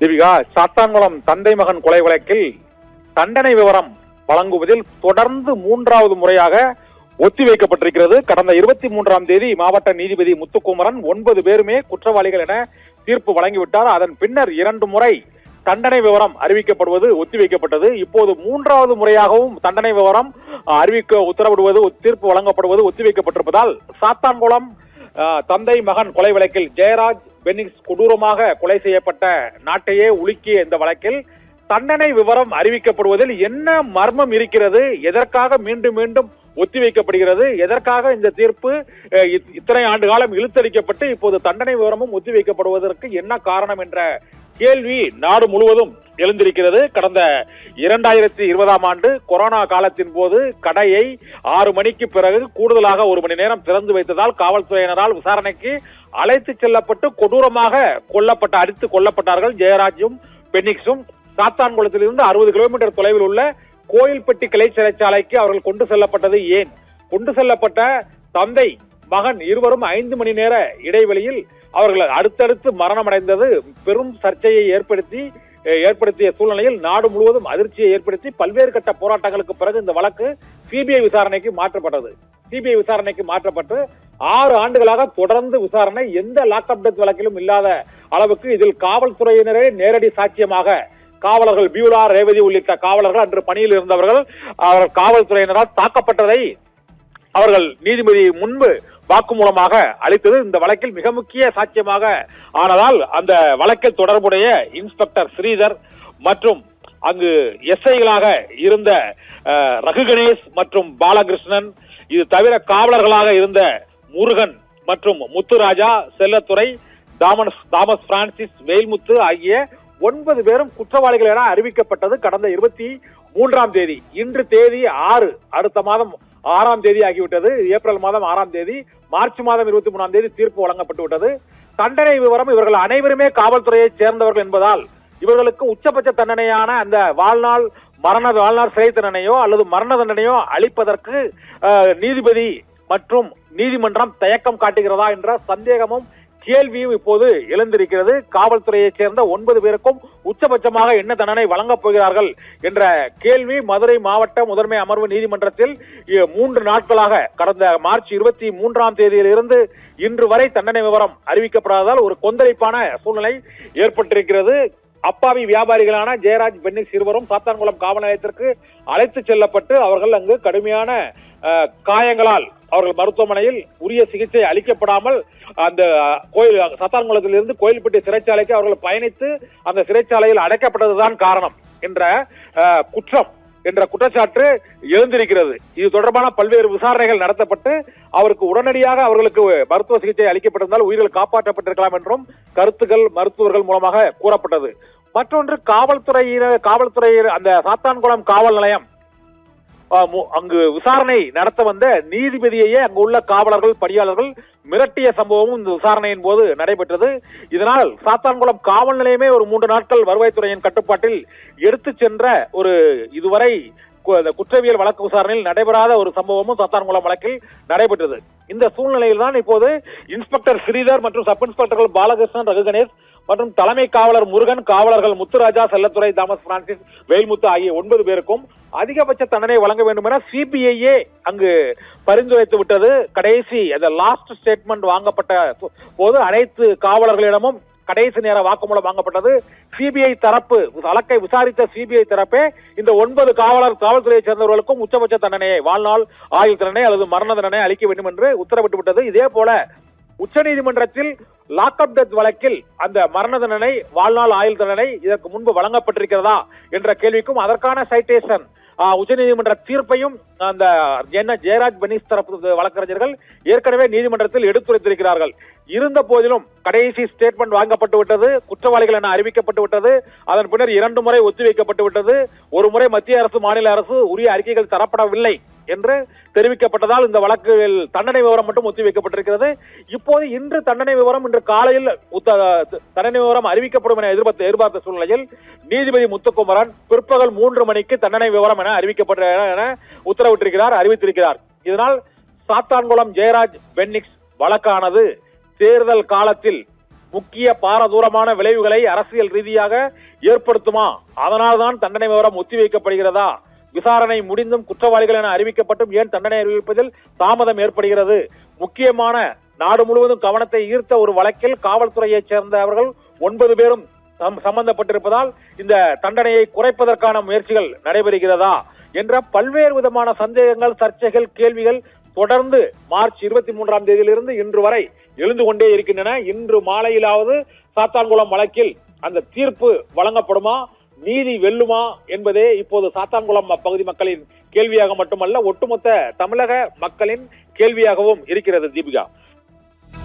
தீபிகா, சாத்தான்குளம் தந்தை மகன் கொலை வழக்கில் தண்டனை விவரம் வழங்குவதில் தொடர்ந்து 3வது முறையாக ஒத்திவைக்கப்பட்டிருக்கிறது. கடந்த 23ஆம் தேதி மாவட்ட நீதிபதி முத்துக்குமரன் 9 பேருமே குற்றவாளிகள் என தீர்ப்பு வழங்கிவிட்டார். அதன் பின்னர் 2 முறை தண்டனை விவரம் அறிவிக்கப்படுவது ஒத்திவைக்கப்பட்டது. இப்போது 3வது முறையாகவும் தண்டனை விவரம் அறிவிக்க உத்தரவிடுவது, தீர்ப்பு வழங்கப்படுவது ஒத்திவைக்கப்பட்டிருப்பதால் சாத்தான்குளம் தந்தை மகன் கொலை வழக்கில் ஜெயராஜ் பென்னிக்ஸ் கொடூரமாக கொலை செய்யப்பட்ட நாட்டையே உலுக்கிய இந்த வழக்கில் தண்டனை விவரம் அறிவிக்கப்படுவதில் என்ன மர்மம் இருக்கிறது? எதற்காக மீண்டும் மீண்டும் ஒத்திவைக்கப்படுகிறது? எதற்காக இந்த தீர்ப்பு இத்தனை ஆண்டு காலம் இழுத்தடிக்கப்பட்டு இப்போது தண்டனை விவரமும் ஒத்திவைக்கப்படுவதற்கு என்ன காரணம் என்ற கேள்வி நாடு முழுவதும் எழுந்திருக்கிறது. கடந்த 2020ஆம் ஆண்டு கொரோனா காலத்தின் போது கடையை 6 மணிக்கு பிறகு கூடுதலாக 1 மணி நேரம் திறந்து வைத்ததால் காவல்துறையினரால் விசாரணைக்கு அழைத்து செல்லப்பட்டு கொடூரமாக அடித்து கொல்லப்பட்டார்கள் ஜெயராஜும் பென்னிக்ஸும். சாத்தான்குளத்திலிருந்து 60 கிலோமீட்டர் தொலைவில் உள்ள கோயில்பட்டி கிளை சிறைச்சாலைக்கு அவர்கள் கொண்டு செல்லப்பட்டது ஏன்? கொண்டு செல்லப்பட்ட தந்தை மகன் இருவரும் 5 மணி நேர இடைவெளியில் அவர்கள் அடுத்தடுத்து மரணமடைந்தது பெரும் சர்ச்சையை ஏற்படுத்திய சூழ்நிலையில் நாடு முழுவதும் அதிர்ச்சியை ஏற்படுத்தி பல்வேறு கட்ட போராட்டங்களுக்கு பிறகு இந்த வழக்கு சிபிஐ விசாரணைக்கு மாற்றப்பட்டது. சிபிஐ விசாரணைக்கு மாற்றப்பட்டு 6 ஆண்டுகளாக தொடர்ந்து விசாரணை, எந்த லாக்அப் டெத் வழக்கிலும் இல்லாத அளவுக்கு இதில் காவல்துறையினரே நேரடி சாட்சியமாக காவலர்கள் பியூலா, ரேவதி உள்ளிட்ட காவலர்கள் அன்று பணியில் இருந்தவர்கள் காவல்துறையினரால் தாக்கப்பட்டதை அவர்கள் நீதிபதி முன்பு வாக்குமூலமாக அளித்தது இந்த வழக்கில் மிக முக்கிய சாட்சியமாக ஆனதால் அந்த வழக்கில் தொடர்புடைய இன்ஸ்பெக்டர் ஸ்ரீதர் மற்றும் அங்கு எஸ்ஐகளாக இருந்த ரகு கணேஷ் மற்றும் பாலகிருஷ்ணன், இது தவிர காவலர்களாக இருந்த முருகன் மற்றும் முத்துராஜா, செல்லத்துறை, தாமஸ் பிரான்சிஸ், வேல்முத்து ஆகிய 9 பேரும் குற்றவாளிகள் என அறிவிக்கப்பட்டது கடந்த 23ஆம் தேதி. இன்று தேதி 6, அடுத்த மாதம் 6ஆம் தேதி ஆகிவிட்டது. ஏப்ரல் மாதம் 6ஆம் தேதி, மார்ச் மாதம் 23ஆம் தேதி தீர்ப்பு வழங்கப்பட்டு விட்டது. தண்டனை விவரம், இவர்கள் அனைவருமே காவல்துறையை சேர்ந்தவர்கள் என்பதால் இவர்களுக்கு உச்சபட்ச தண்டனையான அந்த வாழ்நாள் சிறை தண்டனையோ அல்லது மரண தண்டனையோ அளிப்பதற்கு நீதிபதி மற்றும் நீதிமன்றம் தயக்கம் காட்டுகிறதா என்ற சந்தேகமும் கேள்வியும் இப்போது எழுந்திருக்கிறது. காவல்துறையை சேர்ந்த 9 பேருக்கும் உச்சபட்சமாக என்ன தண்டனை வழங்கப் போகிறார்கள் என்ற கேள்வி மதுரை மாவட்ட முதன்மை அமர்வு நீதிமன்றத்தில் 3 நாட்களாக கடந்த மார்ச் 23ஆம் தேதியிலிருந்து இன்று வரை தண்டனை விவரம் அறிவிக்கப்படாததால் ஒரு கொந்தளிப்பான சூழ்நிலை ஏற்பட்டிருக்கிறது. அப்பாவி வியாபாரிகளான ஜெயராஜ், பென்னிக்ஸ் இருவரும் சாத்தான்குளம் காவல் நிலையத்திற்கு அழைத்து செல்லப்பட்டு அவர்கள் அங்கு கடுமையான காயங்களால் அவர்கள் மருத்துவமனையில் உரிய சிகிச்சை அளிக்கப்படாமல் அந்த சாத்தான்குளத்திலிருந்து கோயில்பட்டி சிறைச்சாலைக்கு அவர்கள் பயணித்து அந்த சிறைச்சாலையில் அடைக்கப்பட்டதுதான் காரணம் என்ற குற்றச்சாட்டு எழுந்திருக்கிறது. இது தொடர்பான பல்வேறு விசாரணைகள் நடத்தப்பட்டு அவருக்கு உடனடியாக அவர்களுக்கு மருத்துவ சிகிச்சை அளிக்கப்பட்டிருந்தால் உயிர்கள் காப்பாற்றப்பட்டிருக்கலாம் என்றும் கருத்துக்கள் மருத்துவர்கள் மூலமாக கூறப்பட்டது. மற்றொன்று, காவல்துறையினர் அந்த சாத்தான்குளம் காவல் நிலையம் அங்கு விசாரணை நடத்த வந்த நீதிபதியையே அங்கு உள்ள காவலர்கள், பணியாளர்கள் மிரட்டிய சம்பவமும் இந்த விசாரணையின் போது நடைபெற்றது. இதனால் சாத்தான்குளம் காவல் நிலையமே ஒரு 3 நாட்கள் வருவாய்த்துறையின் கட்டுப்பாட்டில் எடுத்து சென்ற ஒரு இதுவரை குற்றவியல் வழக்கு விசாரணையில் நடைபெறாத ஒரு சம்பவமும் சாத்தான்குளம் வழக்கில் நடைபெற்றது. இந்த சூழ்நிலையில் தான் இப்போது இன்ஸ்பெக்டர் ஸ்ரீதர் மற்றும் சப் இன்ஸ்பெக்டர்கள் பாலகிருஷ்ணன், ரகு கணேஷ் மற்றும் தலைமை காவலர் முருகன், காவலர்கள் முத்துராஜா, செல்லத்துறை, தாமஸ் பிரான்சிஸ், வேல்முத்து ஆகிய 9 பேருக்கும் அதிகபட்ச தண்டனை வழங்க வேண்டும் என சிபிஐயே அங்கு பரிந்துரைத்து விட்டது. கடைசி அந்த லாஸ்ட் ஸ்டேட்மெண்ட் வாங்கப்பட்ட போது அனைத்து காவலர்களிடமும் கடைசி நேர வாக்குமூலம் வாங்கப்பட்டது. சிபிஐ தரப்பு வழக்கை விசாரித்த சிபிஐ தரப்பே இந்த 9 காவல்துறையை சேர்ந்தவர்களுக்கும் உச்சபட்ச தண்டனையை, வாழ்நாள் ஆயுள் தண்டனை அல்லது மரண தண்டனை அளிக்க வேண்டும் என்று உத்தரவிட்டு விட்டது. இதே போல உச்சநீதிமன்றத்தில் லாக்அப் டெத் வழக்கில் அந்த மரண தண்டனை, வாழ்நாள் ஆயுள் தண்டனை இதற்கு முன்பு வழங்கப்பட்டிருக்கிறதா என்ற கேள்விக்கும் அதற்கான சைட்டேஷன் உச்சநீதிமன்ற தீர்ப்பையும் அந்த ஜெயராஜ், பென்னிக்ஸ் தரப்பு வழக்கறிஞர்கள் ஏற்கனவே நீதிமன்றத்தில் எடுத்துரைத்திருக்கிறார்கள். இருந்த போதிலும் கடைசி ஸ்டேட்மெண்ட் வாங்கப்பட்டு விட்டது, குற்றவாளிகள் என அறிவிக்கப்பட்டு விட்டது. அதன் பின்னர் 2 முறை ஒத்திவைக்கப்பட்டு விட்டது. ஒரு முறை மத்திய அரசு, மாநில அரசு உரிய அறிக்கைகள் தரப்படவில்லை என்று தெரிவிக்கப்பட்டதால் இந்த வழக்கில் தண்டனை விவரம் மட்டும் ஒத்திவைக்கப்பட்டிருக்கிறது. இப்போது இன்று தண்டனை விவரம், இன்று காலையில் தண்டனை விவரம் அறிவிக்கப்படும் என எதிர்பார்த்த சூழ்நிலையில் நீதிபதி முத்துக்குமரன் பிற்பகல் 3 மணிக்கு தண்டனை விவரம் என அறிவித்திருக்கிறார். இதனால் சாத்தான்குளம் ஜெயராஜ், பென்னிக்ஸ் வழக்கானது தேர்தல் காலத்தில் முக்கிய பாரதூரமான விளைவுகளை அரசியல் ரீதியாக ஏற்படுத்துமா? அதனால்தான் தண்டனை விவரம் ஒத்திவைக்கப்படுகிறதா? விசாரணை முடிந்தும் குற்றவாளிகள் என அறிவிக்கப்பட்டும் ஏன் தண்டனை அறிவிப்பதில் தாமதம் ஏற்படுகிறது? முக்கியமான நாடு முழுவதும் கவனத்தை ஈர்த்த ஒரு வழக்கில் காவல்துறையைச் சேர்ந்தவர்கள் 9 பேரும் சம்பந்தப்பட்டிருப்பதால் இந்த தண்டனையை குறைப்பதற்கான முயற்சிகள் நடைபெறுகிறதா என்ற பல்வேறு விதமான சந்தேகங்கள், சர்ச்சைகள், கேள்விகள் தொடர்ந்து மார்ச் 23ஆம் தேதியிலிருந்து இன்று வரை எழுந்து கொண்டே இருக்கின்றன. இன்று மாலையிலாவது சாத்தான்குளம் வழக்கில் அந்த தீர்ப்பு வழங்கப்படுமா, நீதி வெல்லுமா என்பதே இப்போது சாத்தான்குளம் பகுதி மக்களின் கேள்வியாக மட்டுமல்ல, ஒட்டுமொத்த தமிழக மக்களின் கேள்வியாகவும் இருக்கிறது. தீபிகா.